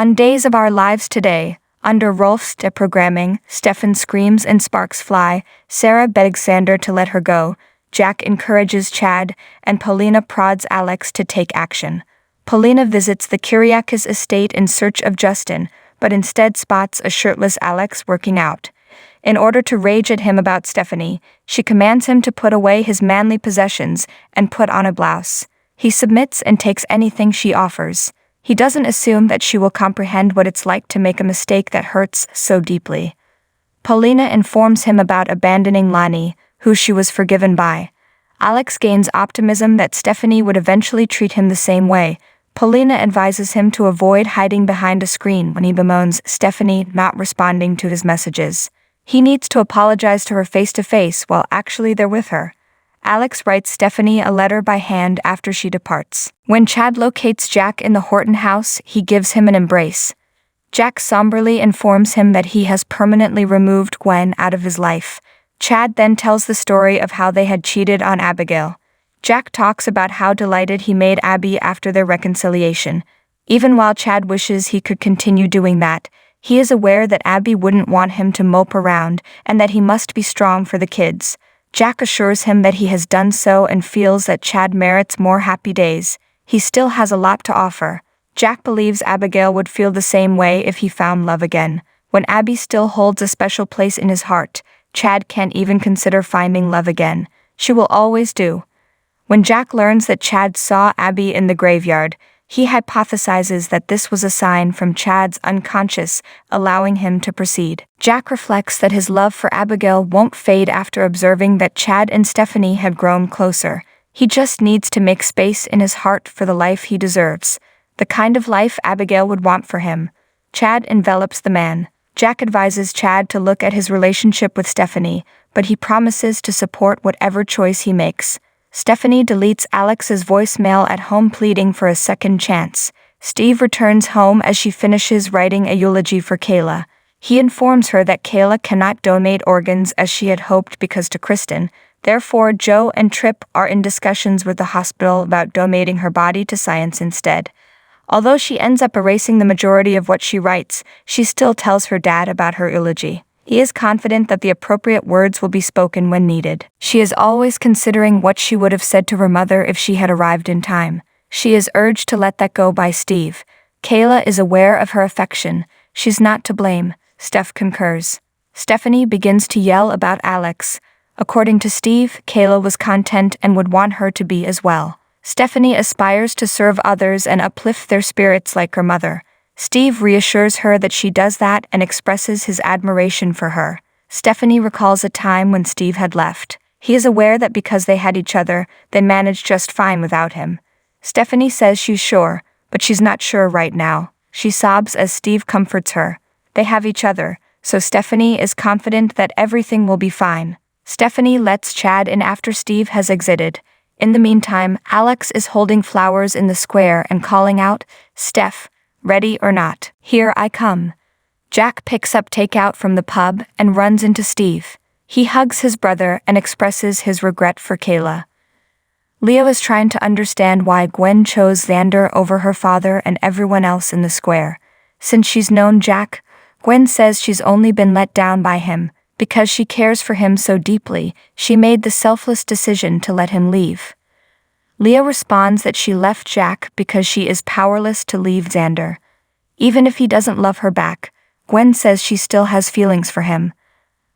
On Days of Our Lives Today, under Rolf's deprogramming, Stefan screams and sparks fly, Sarah begs Xander to let her go, Jack encourages Chad, and Paulina prods Alex to take action. Paulina visits the Kyriakis estate in search of Justin, but instead spots a shirtless Alex working out. In order to rage at him about Stephanie, she commands him to put away his manly possessions and put on a blouse. He submits and takes anything she offers. He doesn't assume that she will comprehend what it's like to make a mistake that hurts so deeply. Paulina informs him about abandoning Lani, who she was forgiven by. Alex gains optimism that Stephanie would eventually treat him the same way. Paulina advises him to avoid hiding behind a screen when he bemoans Stephanie not responding to his messages. He needs to apologize to her face-to-face while actually they're with her. Alex writes Stephanie a letter by hand after she departs. When Chad locates Jack in the Horton house, he gives him an embrace. Jack somberly informs him that he has permanently removed Gwen out of his life. Chad then tells the story of how they had cheated on Abigail. Jack talks about how delighted he made Abby after their reconciliation. Even while Chad wishes he could continue doing that, he is aware that Abby wouldn't want him to mope around and that he must be strong for the kids. Jack assures him that he has done so and feels that Chad merits more happy days. He still has a lot to offer. Jack believes Abigail would feel the same way if he found love again. When Abby still holds a special place in his heart, Chad can't even consider finding love again. She will always do. When Jack learns that Chad saw Abby in the graveyard, he hypothesizes that this was a sign from Chad's unconscious, allowing him to proceed. Jack reflects that his love for Abigail won't fade after observing that Chad and Stephanie had grown closer. He just needs to make space in his heart for the life he deserves, the kind of life Abigail would want for him. Chad envelops the man. Jack advises Chad to look at his relationship with Stephanie, but he promises to support whatever choice he makes. Stephanie deletes Alex's voicemail at home pleading for a second chance. Steve returns home as she finishes writing a eulogy for Kayla. He informs her that Kayla cannot donate organs as she had hoped because to Kristen. Therefore, Joe and Tripp are in discussions with the hospital about donating her body to science instead. Although she ends up erasing the majority of what she writes, she still tells her dad about her eulogy. He is confident that the appropriate words will be spoken when needed. She is always considering what she would have said to her mother if she had arrived in time. She is urged to let that go by Steve. Kayla is aware of her affection. She's not to blame. Steph concurs. Stephanie begins to yell about Alex. According to Steve, Kayla was content and would want her to be as well. Stephanie aspires to serve others and uplift their spirits like her mother. Steve reassures her that she does that and expresses his admiration for her. Stephanie recalls a time when Steve had left. He is aware that because they had each other, they managed just fine without him. Stephanie says she's sure, but she's not sure right now. She sobs as Steve comforts her. They have each other, so Stephanie is confident that everything will be fine. Stephanie lets Chad in after Steve has exited. In the meantime, Alex is holding flowers in the square and calling out, "Steph, ready or not, here I come." Jack picks up takeout from the pub and runs into Steve. He hugs his brother and expresses his regret for Kayla. Leo is trying to understand why Gwen chose Xander over her father and everyone else in the square. Since she's known Jack, Gwen says she's only been let down by him. Because she cares for him so deeply, she made the selfless decision to let him leave. Leo responds that she left Jack because she is powerless to leave Xander. Even if he doesn't love her back, Gwen says she still has feelings for him.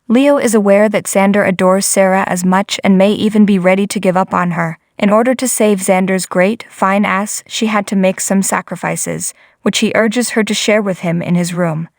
Leo is aware that Xander adores Sarah as much and may even be ready to give up on her. In order to save Xander's great, fine ass, she had to make some sacrifices, which he urges her to share with him in his room.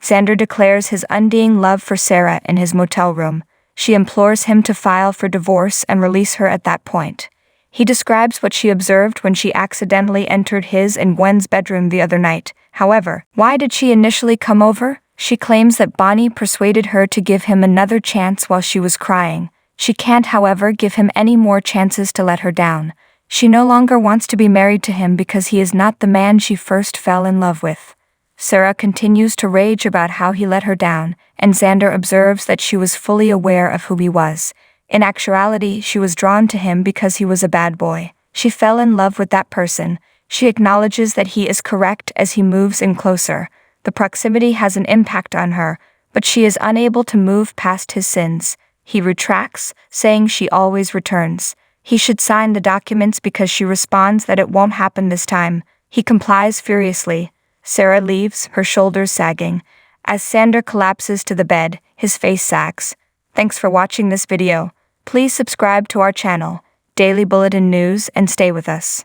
Xander declares his undying love for Sarah in his motel room. She implores him to file for divorce and release her at that point. He describes what she observed when she accidentally entered his and Gwen's bedroom the other night. However, why did she initially come over? She claims that Bonnie persuaded her to give him another chance while she was crying. She can't, however, give him any more chances to let her down. She no longer wants to be married to him because he is not the man she first fell in love with. Sarah continues to rage about how he let her down, and Xander observes that she was fully aware of who he was. In actuality, she was drawn to him because he was a bad boy. She fell in love with that person. She acknowledges that he is correct as he moves in closer. The proximity has an impact on her, but she is unable to move past his sins. He retracts, saying she always returns. He should sign the documents because she responds that it won't happen this time. He complies furiously. Sarah leaves, her shoulders sagging. As Xander collapses to the bed, his face sags. Thanks for watching this video. Please subscribe to our channel, Daily Bulletin News, and stay with us.